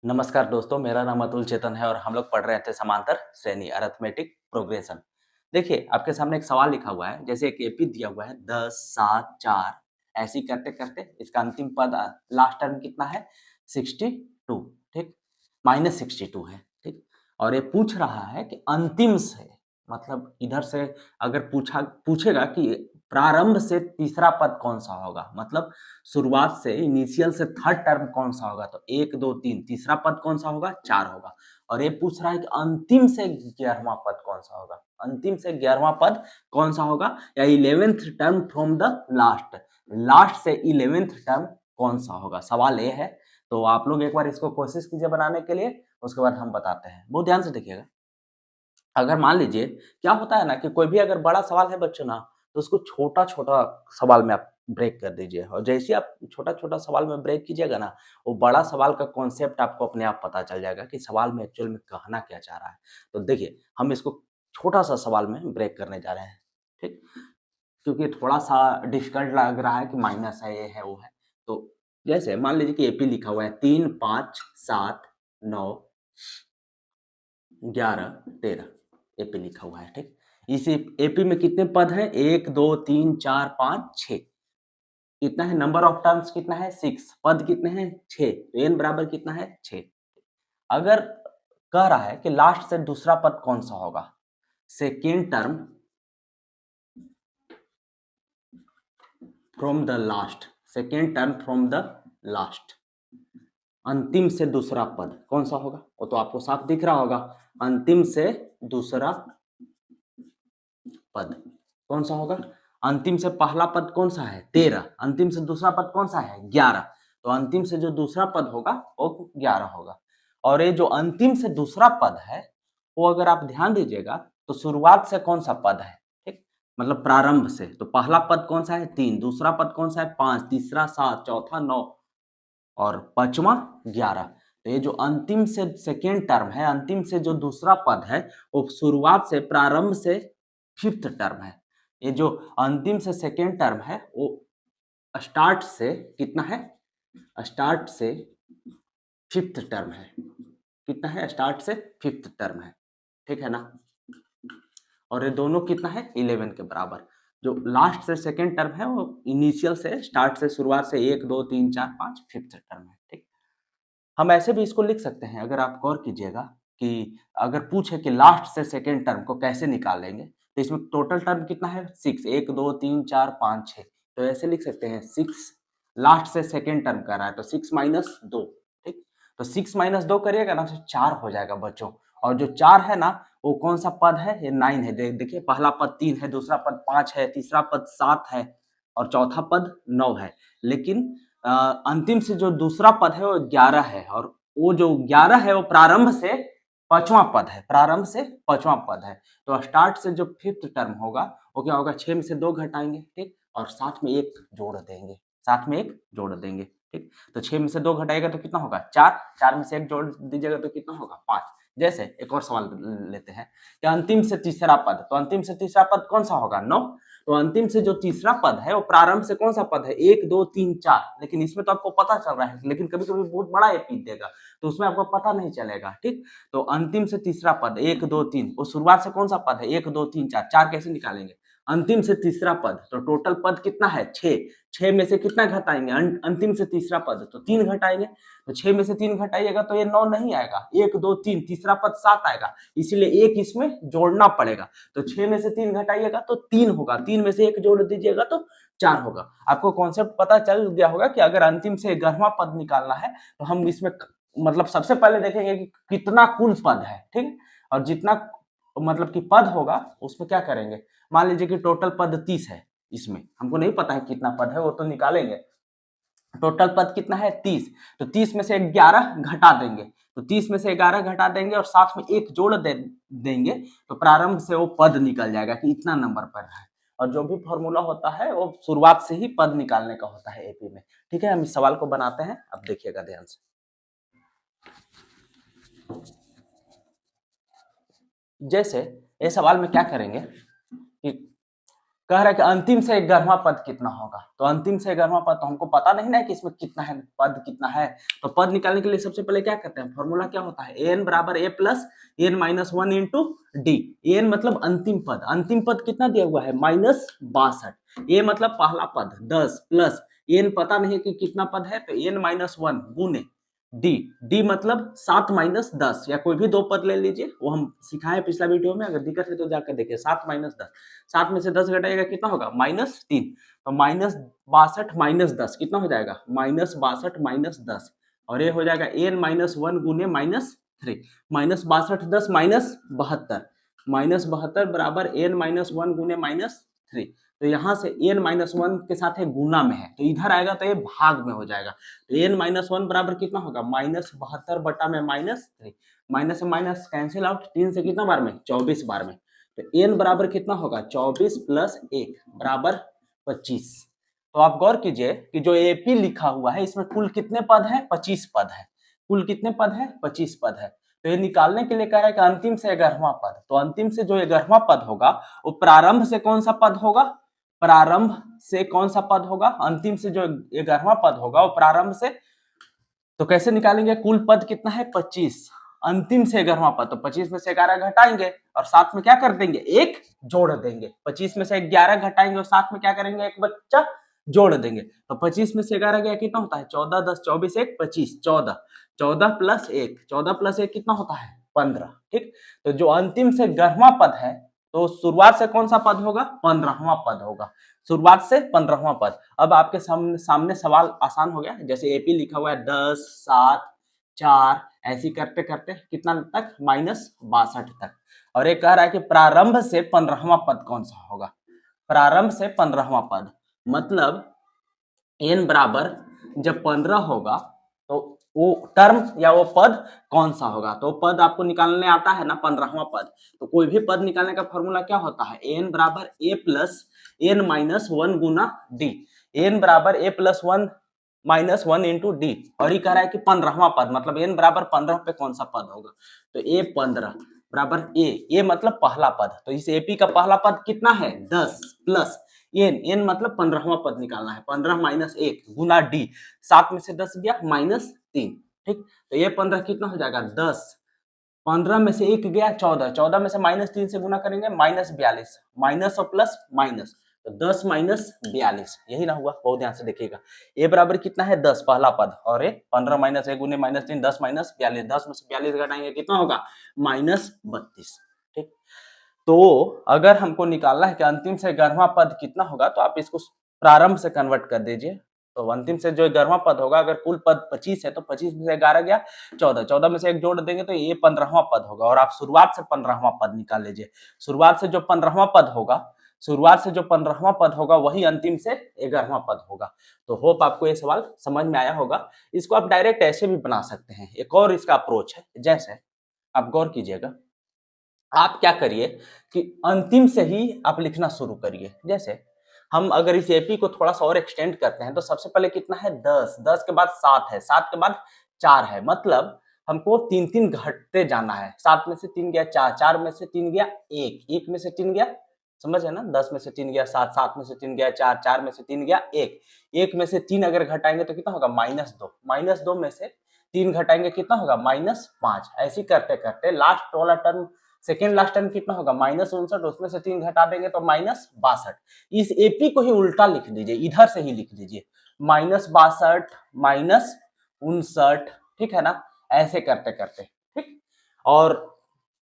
नमस्कार दोस्तों, मेरा नाम अतुल चेतन है और हम लोग पढ़ रहे थे समांतर श्रेणी अरिथमेटिक प्रोग्रेशन। देखिए, आपके सामने एक सवाल लिखा हुआ है, जैसे एक एपी दिया हुआ है 10, 7, 4 ऐसे ही करते-करते इसका अंतिम पद लास्ट टर्म कितना है 62, ठीक? -62 है, ठीक? और ये पूछ रहा है कि अंतिम से मतलब इधर से अगर पूछेगा कि प्रारंभ से तीसरा पद कौन-सा होगा? मतलब शुरुआत से इनिशियल से थर्ड टर्म कौन सा होगा तो 1 2 3 तीसरा पद कौन सा होगा 4 होगा। और ये पूछ रहा है कि अंतिम से 11वां पद कौन सा होगा, अंतिम से 11वां पद कौन सा होगा या 11th term from the last, last से 11th टर्म कौन सा होगा, सवाल ये है। तो आप लोग एक बार इसको कोशिश कीजिए बनाने के लिए, उसके बाद हम बताते हैं। बहुत ध्यान से देखिएगा। अगर मान लीजिए क्या होता है ना कि कोई भी अगर बड़ा सवाल है बच्चों ना, तो उसको छोटा-छोटा सवाल में आप ब्रेक कर दीजिए और जैसे ही आप छोटा-छोटा सवाल में ब्रेक कीजिएगा ना, वो बड़ा सवाल का कॉन्सेप्ट आपको अपने आप पता चल जाएगा कि सवाल में एक्चुअल में कहना क्या चाह रहा है। तो देखिए, हम इसको छोटा-सा सवाल में ब्रेक करने जा रहे हैं, ठीक? क्योंकि थोड़ा-सा डिफ़िकल्ट लग रहा है कि माइनस है, ये है, वो है। तो जैसे मान लीजिए कि एपी लिखा हुआ है 3, 5, 7, 9 11, 13 एपी लिखा हुआ है, ठीक? इस एपी में कितने पद हैं? 1, 2, 3, 4, 5, 6 कितना है? नंबर ऑफ टर्म्स कितना है? 6 पद कितने हैं? 6 तो n बराबर कितना है? 6 अगर कह रहा है कि लास्ट से दूसरा पद कौन सा होगा? Second term from the last, second term from the last, अंतिम से दूसरा पद कौन सा होगा? वो तो आपको साफ दिख रहा होगा। अंतिम से दूसरा पद कौन सा होगा? अंतिम से पहला पद कौन सा है? 13। अंतिम से दूसरा पद कौन सा है? 11। तो अंतिम से जो दूसरा पद होगा वो 11 होगा। और ये जो अंतिम से दूसरा पद है वो अगर आप ध्यान दीजिएगा तो शुरुआत से कौन सा पद है, ठीक? मतलब प्रारंभ से। तो पहला पद कौन सा है? 3, दूसरा पद कौन सा है? 5, तीसरा 7, चौथा 9 और पांचवा 11। तो ये जो अंतिम से सेकेंड टर्म है, अंतिम से जो दूसरा पद है वो शुरुआत से प्रारंभ से फिफ्थ टर्म है। ये जो अंतिम से सेकेंड टर्म है वो स्टार्ट से कितना है? स्टार्ट से फिफ्थ टर्म है। कितना है? स्टार्ट से फिफ्थ टर्म है, ठीक है ना? और ये दोनों कितना है? 11 के बराबर। जो लास्ट से सेकेंड टर्म है वो इनिशियल से स्टार्ट से शुरुआत से 1 2 3 4 5 फिफ्थ टर्म है, ठीक? हम ऐसे भी इसको लिख सकते हैं, अगर आप गौर कीजिएगा कि अगर पूछे कि लास्ट से सेकेंड टर्म को कैसे निकालेंगे तो इसमें टोटल टर्म कितना है? 6, 1 2 3 4 5 6। तो ऐसे लिख सकते हैं 6 लास्ट से सेकेंड टर्म कर रहा है तो 6 माइनस 2, ठीक? तो 6 माइनस 2 करिएगा ना तो 4 हो जाएगा बच्चों। और जो 4 है ना वो कौन सा पद है? ये 9 है। देखिए, पहला पद 3 है, दूसरा पद 5 है, तीसरा पद 7 है और चौथा पद 9 है। लेकिन अंतिम से जो दूसरा पद है वो 11 है और वो जो 11 है वो प्रारंभ से पांचवा पद है, प्रारंभ से पांचवा पद है। तो स्टार्ट से जो फिफ्थ टर्म होगा वो क्या होगा? 6 में से 2 घटाएंगे, ठीक? और साथ में 1 जोड़ देंगे, साथ में 1 जोड़ देंगे, ठीक? तो 6 में से 2 घटाएगा तो कितना होगा? 4, 4 में से 1 जोड़ दीजिएगा तो कितना होगा? 5। जैसे एक और सवाल लेते हैं कि अंतिम से तीसरा पद, तो अंतिम से तीसरा पद कौन सा होगा? 9। तो अंतिम से जो तीसरा पद है वो प्रारंभ से कौन सा पद है? 1 2 3 4। लेकिन इसमें तो आपको पता चल रहा है, लेकिन कभी कभी बहुत बड़ा एपी देगा तो उसमें आपको पता नहीं चलेगा, ठीक? तो अंतिम से तीसरा पद 1 2 3 वो शुरुआत से कौन सा पद है? 1 2 3 4, 4 कैसे निकालेंगे? अंतिम से तीसरा पद तो टोटल पद कितना है? 6। 6 में से कितना घटाएंगे? अंतिम से तीसरा पद तो 3 घटाएंगे। तो 6 में से 3 घटाइएगा तो ये 9 नहीं आएगा। 1 2 3 तीसरा पद 7 आएगा, इसीलिए 1 इसमें जोड़ना पड़ेगा। तो 6 में से 3 घटाइएगा तो 3 होगा, 3 में से 1 जोड़ दीजिएगा तो 4 होगा। आपको कॉन्सेप्ट पता चल गया होगा कि अगर अंतिम से 11वां पद निकालना है तो हम इसमें मतलब सबसे पहले देखेंगे कि कितना कुल पद है, ठीक? और जितना मतलब कि पद होगा उसमें क्या करेंगे? मान लीजिए कि टोटल पद 30 है, इसमें हमको नहीं पता है कितना पद है, वो तो निकालेंगे। टोटल पद कितना है? 30। तो 30 में से 11 घटा देंगे, तो 30 में से 11 घटा देंगे और साथ में 1 जोड़ देंगे तो प्रारंभ से वो पद निकल जाएगा कि इतना नंबर पर है। और जो भी फॉर्मूला होता है वो शुरुआत से ही पद निकालने का होता है एपी में, ठीक है? हम इस सवाल को बनाते हैं, अब देखिएगा ध्यान से। जैसे ये सवाल में क्या करेंगे कि कह रहा है कि अंतिम से 11वां पद कितना होगा। तो अंतिम से 11वां पद तो हमको पता नहीं ना कि इसमें कितना है, पद कितना है। तो पद निकालने के लिए सबसे पहले क्या करते हैं, फॉर्मूला क्या होता है, एन बराबर a plus n minus one into d. N मतलब अंतिम पद, अंतिम पद कितना दिया हुआ है -62। ए मतलब पहला पद 10 प्लस एन पता नहीं कि कितना पद है, तो एन माइनस वन गुने डी। डी मतलब 7 - 10, या कोई भी दो पद ले लीजिए, वो हम सिखाए पिछला वीडियो में, अगर दिक्कत है तो जाकर देखिए। 7 - 10, 7 में से 10 घटाएगा कितना होगा -3, तो -62 - 10 कितना हो जाएगा -62 - 10, और ये हो जाएगा एन माइनस वन गुने -3। -62 10 -72, -72 बराबर एन माइनस वन गुने -3। तो यहाँ से एन माइनस वन के साथ है गुना में है, तो इधर आएगा तो ये भाग में हो जाएगा। तो एन माइनस वन बराबर कितना होगा -72 बटा में -3, माइनस से माइनस कैंसिल आउट, 3 से कितना बार में 24 बार में। तो एन बराबर कितना होगा 24 प्लस 1 बराबर 25। तो आप गौर कीजिए कि जो एपी लिखा हुआ है इसमें कुल कितने पद है, 25 पद है। कुल कितने पद है, 25 पद है। तो ये निकालने के लिए कह रहा है कि अंतिम से 11वां पद, तो अंतिम से जो 11वां पद होगा वो प्रारंभ से कौन सा पद होगा, प्रारंभ से कौन सा पद होगा, अंतिम से जो 11वां पद होगा वो प्रारंभ से। तो कैसे निकालेंगे, कुल पद कितना है 25, अंतिम से 11वां पद, तो 25 में से 11 घटाएंगे और साथ में क्या कर देंगे, एक जोड़ देंगे। 25 में से 11 घटाएंगे और साथ में क्या करेंगे, एक बच्चा जोड़ देंगे। तो 25 में से 11 गया कितना होता है 14, 10 24 1 25, 14, 14 प्लस 1, 14 प्लस 1 कितना होता है 15। ठीक, तो जो अंतिम से 11वां पद है, तो शुरुआत से कौन सा पद होगा, 15वां पद होगा, शुरुआत से 15वां पद। अब आपके सामने सवाल आसान हो गया, जैसे एपी लिखा हुआ है 10 7 4, ऐसी करते करते कितना तक -62 तक। और ये कह रहा है कि प्रारंभ से 15वां पद कौन सा होगा, प्रारंभ से 15वां पद, मतलब एन बराबर जब 15 होगा तो वो टर्म या वो पद कौन सा होगा। तो पद आपको निकालने आता है ना 15वां पद, तो कोई भी पद निकालने का फॉर्मूला क्या होता है, एन बराबर a plus n minus one गुना डी। एन बराबर a plus one minus one into d, और ये कह रहा है कि 15वां पद, मतलब एन बराबर 15 पे कौन सा पद होगा, तो ए 15 बराबर ए मतलब पहला पद। तो इस एपी का पहला पद कितना है 10 प्लस एन मतलब 15वां पद निकालना है, 15 माइनस 1 गुना डी, 7 में से 10 गया -3। ठीक, तो ये 15 कितना हो जाएगा 10, 15 में से 1 गया 14, 14 में से -3 से गुना करेंगे -42, माइनस और प्लस माइनस, तो 10 माइनस 42, यही ना हुआ, बहुत ध्यान से देखिएगा। ए बराबर कितना है 10 पहला पद, और ए 15 माइनस 1 गुने -3, 10 माइनस 42, 10 में से 42 घटाएंगे कितना होगा -32। ठीक, तो अगर हमको निकालना है कि अंतिम से 11वां पद कितना होगा, तो आप इसको प्रारंभ से कन्वर्ट कर दीजिए। तो अंतिम से जो 11वां पद होगा, अगर कुल पद 25 है तो 25 में से 11 गया 14, 14 में से एक जोड़ देंगे तो ये 15वां पद होगा। और आप शुरुआत से 15वां पद निकाल लीजिए, शुरुआत से जो 15वां पद होगा, शुरुआत से जो 15वां पद होगा वही अंतिम से 11वां पद होगा। तो होप आपको ये सवाल समझ में आया होगा। इसको आप डायरेक्ट ऐसे भी बना सकते हैं, एक और इसका अप्रोच है, जैसे आप गौर कीजिएगा, आप क्या करिए कि अंतिम से ही आप लिखना शुरू करिए। जैसे हम अगर इस एपी को थोड़ा सा और एक्सटेंड करते हैं, तो सबसे पहले कितना है 10, 10 के बाद 7 है, 7 के बाद 4 है, मतलब हमको 3-3 घटते जाना है। 7 में से 3 गया 4, 4 में से 3 गया 1, 1 में से 3 गया, समझ है ना, 10 में से 3 गया 7, 7 में से 3 गया 4, 4 में से 3 गया 1, 1 में से 3 अगर घटाएंगे तो कितना होगा -2, -2 में से 3 घटाएंगे कितना होगा -5। ऐसे करते करते लास्ट वाला टर्म, सेकेंड लास्ट टर्म कितना होगा -59, उसमें से 3 घटा देंगे तो -62। इस एपी को ही उल्टा लिख दीजिए, इधर से ही लिख दीजिए -62 -59, ठीक है ना, ऐसे करते करते। ठीक, और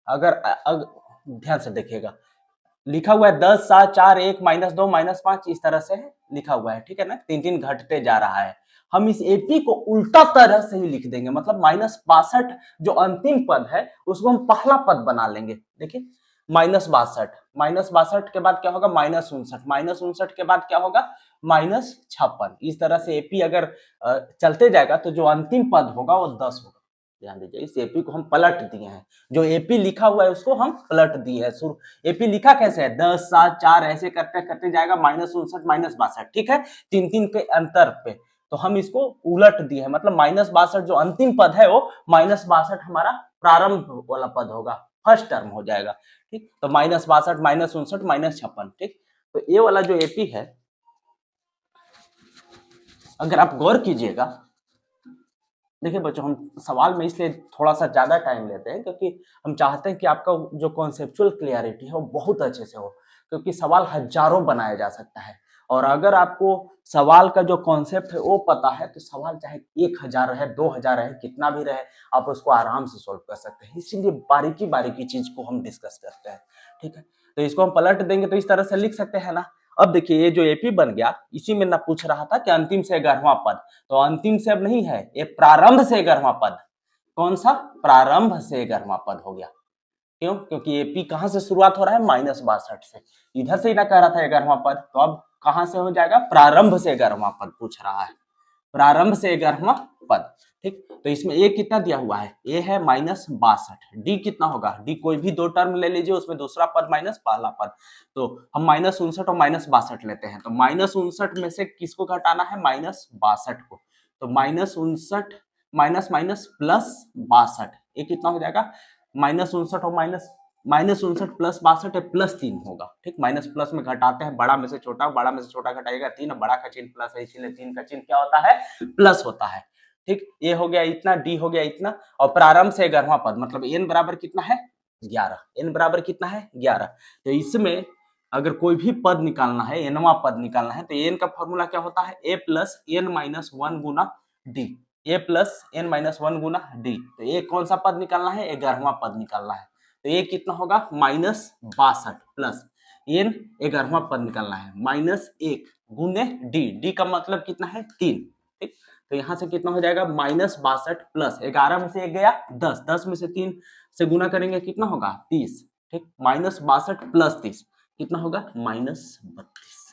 अगर ध्यान से देखिएगा, लिखा हुआ है 10 7 4 1 -2 -5, इस तरह से लिखा हुआ है, ठीक है ना, 3-3 घटते जा रहा है। हम इस एपी को उल्टा तरह से ही लिख देंगे, मतलब -62 जो अंतिम पद है उसको हम पहला पद बना लेंगे। देखिए -62 के बाद क्या होगा -59 के बाद क्या होगा -56। इस तरह से एपी अगर चलते जाएगा तो जो अंतिम पद होगा वो 10 होगा। ध्यान दीजिए, इस एपी को हम पलट दिए हैं, जो एपी लिखा हुआ है उसको हम पलट दिए हैं। एपी लिखा कैसे है 10 7 4, ऐसे करते करते जाएगा -59 -62, ठीक है, 3-3 के अंतर पे, तो हम इसको उलट दिए हैं, मतलब -62 जो अंतिम पद है वो -62 हमारा प्रारंभ वाला पद होगा, फर्स्ट टर्म हो जाएगा। ठीक, तो -62 -59 -56। ठीक, तो ये वाला जो एपी है, अगर आप गौर कीजिएगा, देखिए बच्चों, हम सवाल में इसलिए थोड़ा सा ज्यादा टाइम लेते हैं क्योंकि हम चाहते हैं कि आपका जो कॉन्सेप्चुअल क्लियरिटी है वो बहुत अच्छे से हो, क्योंकि सवाल हजारों बनाया जा सकता है। और अगर आपको सवाल का जो कॉन्सेप्ट है वो पता है तो सवाल चाहे 1000 रहे, 2000 रहे, कितना भी रहे, आप उसको आराम से सोल्व कर सकते हैं। इसीलिए बारीकी बारीकी चीज को हम डिस्कस करते हैं। ठीक है, तो इसको हम पलट देंगे तो इस तरह से लिख सकते हैं ना। अब देखिए ये जो एपी बन गया, इसी में ना पूछ रहा था कि अंतिम से 11वां पद, तो अंतिम से अब नहीं है, ये प्रारंभ से 11वां पद। कौन सा? प्रारंभ से 11वां पद हो गया। क्यों? क्योंकि एपी कहां से शुरुआत हो रहा है? -62 से। इधर से ही ना कह रहा था 11वां पद, तो अब कहां से हो जाएगा? प्रारंभ से 11वां पद पूछ रहा है, प्रारंभ से 11वां पद। ठीक, तो इसमें ए कितना दिया हुआ है? ए है -62। डी कितना होगा? डी कोई भी दो टर्म ले लीजिए, उसमें दूसरा पद माइनस पहला पद, तो हम -59 और -62 लेते हैं। तो -59 में से किसको घटाना है? -62 को। तो -59 माइनस माइनस प्लस 62, ये कितना हो जाएगा? -59 और -59 प्लस 62 है, +3 होगा। ठीक, माइनस प्लस में घटाते हैं, बड़ा में से छोटा, बड़ा में से छोटा घटाएगा 3, बड़ा का चिन्ह प्लस है, इसीलिए 3 का चिन्ह क्या होता है? प्लस होता है। ठीक, ये हो गया इतना, डी हो गया इतना, और प्रारंभ से 11वां पद मतलब n बराबर कितना है? 11। n बराबर कितना है? 11। तो इसमें अगर कोई भी पद निकालना है, nवां पद निकालना है, तो n का फॉर्मूला क्या होता है? a plus n minus 1 Guna D. a plus n minus 1 Guna D. तो ये कौन सा पद निकालना है? 11वां पद निकालना है। तो ये कितना होगा? -62 प्लस n 11वां पद निकालना है, -1 गुने डी। डी का मतलब कितना है? 3। ठीक, तो यहां से कितना हो जाएगा? -62 प्लस 11 में से 1 गया 10, 10 में से 3 से गुना करेंगे कितना होगा? 30। ठीक, -62 प्लस 30 कितना होगा? -32।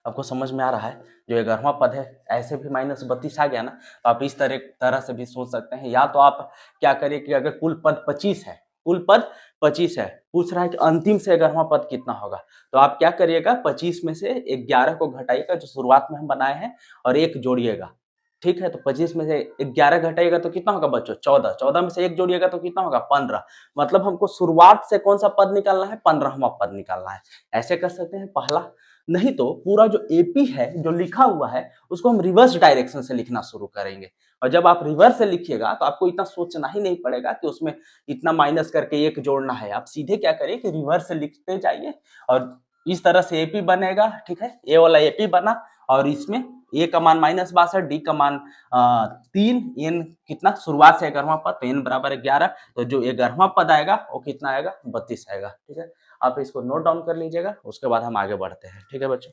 आपको समझ में आ रहा है? जो 11वां पद है, ऐसे भी -32 आ गया ना, तो आप इस तरह से भी सोच सकते हैं। या तो आप क्या करिए कि अगर कुल पद 25 है, कुल पद 25 है, पूछ रहा है कि अंतिम से 11वां पद कितना होगा, तो आप क्या करिएगा? 25 में से 11 को घटाइएगा जो शुरुआत में हम बनाए हैं, और 1 जोड़िएगा। ठीक है, तो 25 में से 11 घटाइएगा तो कितना होगा बच्चों? 14। 14 में से 1 जोड़िएगा तो कितना होगा? 15। मतलब हमको शुरुआत से कौन सा पद निकालना है? 15वां पद निकालना है। ऐसे कर सकते हैं पहला, नहीं तो पूरा जो एपी है जो लिखा हुआ है उसको हम रिवर्स डायरेक्शन से लिखना शुरू करेंगे। और जब आप रिवर्स से लिखिएगा तो आपको इतना सोचना ही नहीं पड़ेगा कि उसमें इतना माइनस करके 1 जोड़ना है। आप सीधे क्या करिए कि रिवर्स से लिखते जाइए, और इस तरह से एपी बनेगा। ठीक है, ए वाला एपी बना, और इसमें ए का मान -62, डी का मान 3, एन कितना? शुरुआत से 11वां पद, तो एन बराबर 11। तो जो 11वां पद आएगा वो कितना आएगा? 32 आएगा। ठीक है, आप इसको नोट डाउन कर लीजिएगा, उसके बाद हम आगे बढ़ते हैं। ठीक है बच्चों,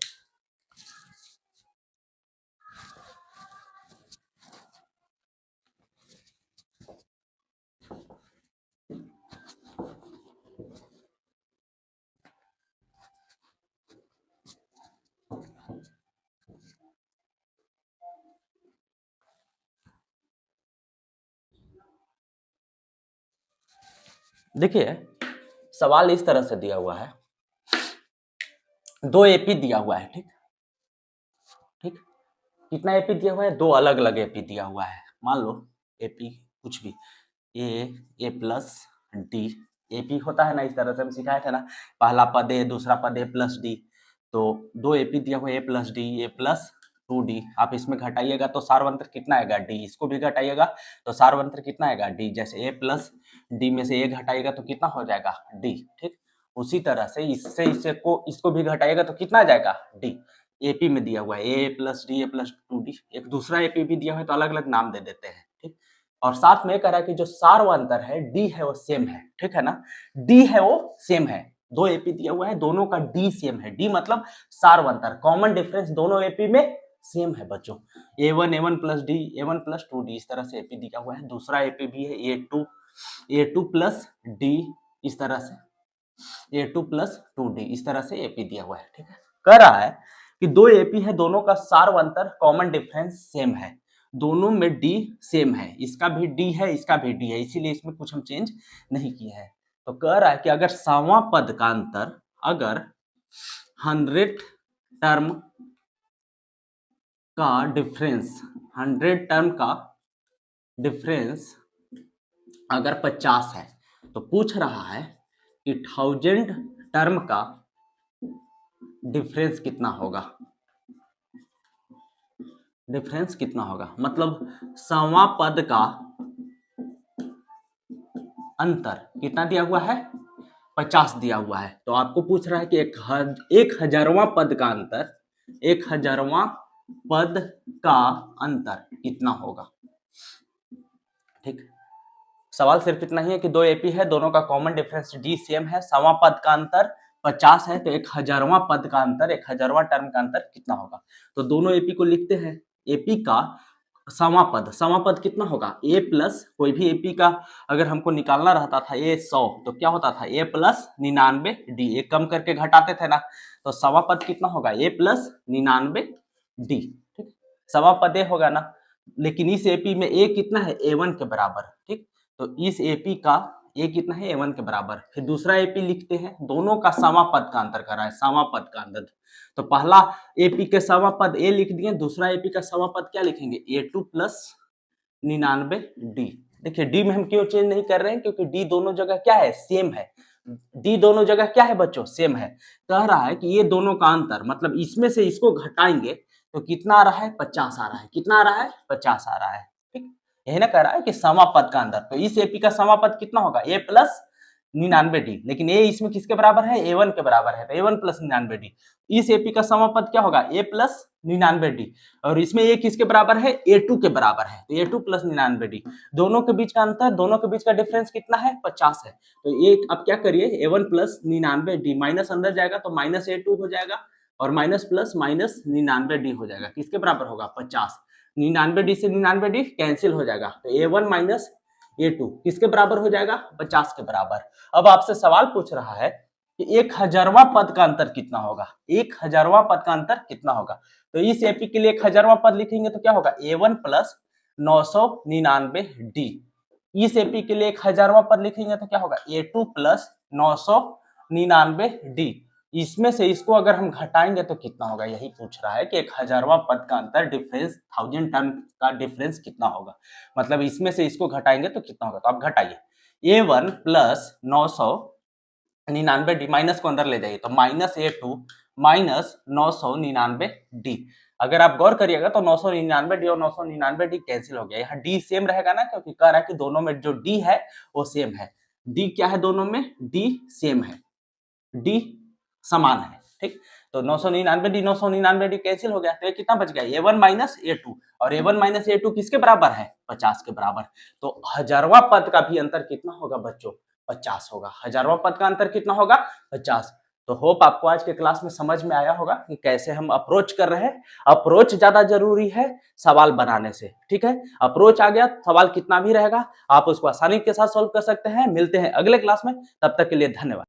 देखिए सवाल इस तरह से दिया हुआ है, 2 एपी दिया हुआ है। ठीक ठीक, कितना एपी दिया हुआ है? 2 अलग अलग एपी दिया हुआ है। मान लो एपी कुछ भी, ए प्लस डी, एपी होता है ना, इस तरह से हम सिखाए थे ना, पहला पद ए, दूसरा पद ए प्लस डी। तो 2 एपी दिया हुआ है, ए प्लस डी, ए प्लस 2डी। आप इसमें घटाइएगा तो सार्वंतर कितना आएगा? डी। इसको भी घटाइएगा तो सार्वंतर कितना आएगा? डी। जैसे ए प्लस डी में से ए घटाइएगा तो कितना हो जाएगा? डी। ठीक, उसी तरह से इसको भी घटाइएगा तो कितना आ जाएगा? डी। एपी में दिया हुआ है ए प्लस डी, ए प्लस 2डी। एक दूसरा एपी भी दिया हुआ है तो अलग अलग नाम दे देते हैं। ठीक, और साथ में कह रहा है कि जो सार्वंतर है डी है वो सेम है। ठीक है ना, डी है वो सेम है। 2 एपी दिया हुआ है, दोनों का डी सेम है। डी मतलब सार्वंतर, कॉमन डिफरेंस दोनों एपी में सेम है बच्चों। ए वन प्लस डी, ए1 प्लस 2डी, इस तरह से एपी दिया हुआ है। दूसरा एपी भी है ए टू प्लस डी, इस तरह से ए टू प्लस 2डी, इस तरह से एपी दिया हुआ है। ठीक है, कह रहा है कि 2 एपी है, दोनों का सार्वंतर कॉमन डिफरेंस सेम है, दोनों में डी सेम है, इसका भी डी है, इसका भी डी है, इसीलिए इसमें कुछ हम चेंज नहीं किए हैं। तो कह रहा है कि अगर 100वां पद का अंतर, अगर 100 टर्म का डिफरेंस, 100 टर्म का डिफरेंस अगर 50 है, तो पूछ रहा है कि 1000 टर्म का डिफरेंस कितना होगा, डिफरेंस कितना होगा, मतलब सवा पद का अंतर कितना दिया हुआ है, 50 दिया हुआ है। तो आपको पूछ रहा है कि 1000वां पद का अंतर, 1000वां पद का अंतर कितना होगा। ठीक, सवाल सिर्फ इतना ही है कि दो एपी है, दोनों का कॉमन डिफरेंस डी सेम है, सवा पद का अंतर 50 है, तो 1000वां पद का अंतर, 1000वां टर्म का अंतर कितना होगा। तो दोनों एपी को लिखते हैं, एपी का सवा पद कितना होगा, ए प्लस, कोई भी एपी का अगर हमको निकालना रहता था ए 100 तो क्या होता था, ए प्लस 99 डी, एक कम करके घटाते थे ना, तो सवा पद कितना होगा, ए प्लस 99 डी। ठीक, सवा पद ए होगा ना, लेकिन इस एपी में ए कितना है, A1 के बराबर। ठीक, तो इस एपी का ए कितना है, A1 के बराबर। फिर दूसरा एपी लिखते हैं, दोनों का सवा पद का अंतर कर रहा है, सवा पद का अंतर। तो पहला एपी के सवा पद ए लिख दिए, दूसरा एपी का सवा पद क्या लिखेंगे, A2 प्लस 99 डी। देखिए डी में हम क्यों चेंज नहीं कर रहे हैं, क्योंकि डी दोनों जगह क्या है, सेम है। डी दोनों जगह क्या है बच्चों, सेम है। कह रहा है कि ये दोनों का अंतर, मतलब इसमें से इसको घटाएंगे तो कितना आ रहा है, 50 आ रहा है। कितना आ रहा है, 50 आ रहा है। ठीक, यही ना कह रहा है कि समा पद का अंतर, तो इस एपी का समा पद कितना होगा, ए प्लस 99 डी, लेकिन ए इसमें किसके बराबर है, A1 के बराबर है, तो A1 प्लस 99 डी। इस एपी का समापद क्या होगा, ए प्लस 99 डी, और इसमें ए किसके बराबर है, A2 के बराबर है, तो A2 प्लस 99 डी। दोनों के बीच का अंतर, दोनों के बीच का डिफरेंस कितना है, 50 है। तो ये अब क्या करिए, A1 प्लस 99 डी, माइनस अंदर जाएगा तो माइनस A2 हो जाएगा, और माइनस प्लस माइनस 99 डी हो जाएगा, किसके बराबर होगा, 50। 99 डी से 99 डी कैंसिल हो जाएगा, तो A1 माइनस A2 किसके बराबर हो जाएगा, 50 के बराबर। अब आपसे सवाल पूछ रहा है कि 1000वां पद का अंतर कितना होगा, 1000वां पद का अंतर कितना होगा। तो इस एपी के लिए 1000वां पद लिखेंगे तो क्या होगा, A1 प्लस 999 डी। इस एपी के लिए 1000वां पद लिखेंगे तो क्या होगा, A2 प्लस 999 डी। इसमें से इसको अगर हम घटाएंगे तो कितना होगा, यही पूछ रहा है कि 1000वां पद का अंतर, डिफरेंस 1000 टर्म का डिफरेंस कितना होगा, मतलब इसमें से इसको घटाएंगे तो कितना होगा। तो आप घटाइए, A1 प्लस 999 डी, माइनस को अंदर ले जाइए तो माइनस A2 माइनस 999 डी। अगर आप गौर करिएगा तो 999 डी और 999 डी कैंसिल हो गया, यहाँ डी सेम रहेगा ना, क्योंकि कह रहा है कि दोनों में जो डी है वो सेम है। डी क्या है, दोनों में डी सेम है, डी समान है। ठीक, तो 999 डी 999 डी कैंसिल हो गया, तो ये कितना बच गया, A1 माइनस A2, और A1 माइनस A2 किसके बराबर है, 50 के बराबर। तो 1000वां पद का भी अंतर कितना होगा बच्चों, 50 होगा। 1000वां पद का अंतर कितना होगा, 50। तो होप आपको आज के क्लास में समझ में आया होगा कि कैसे हम अप्रोच कर रहे हैं। अप्रोच ज्यादा जरूरी है सवाल बनाने से। ठीक है, अप्रोच आ गया, सवाल कितना भी रहेगा आप उसको आसानी के साथ सॉल्व कर सकते हैं। मिलते हैं अगले क्लास में, तब तक के लिए धन्यवाद।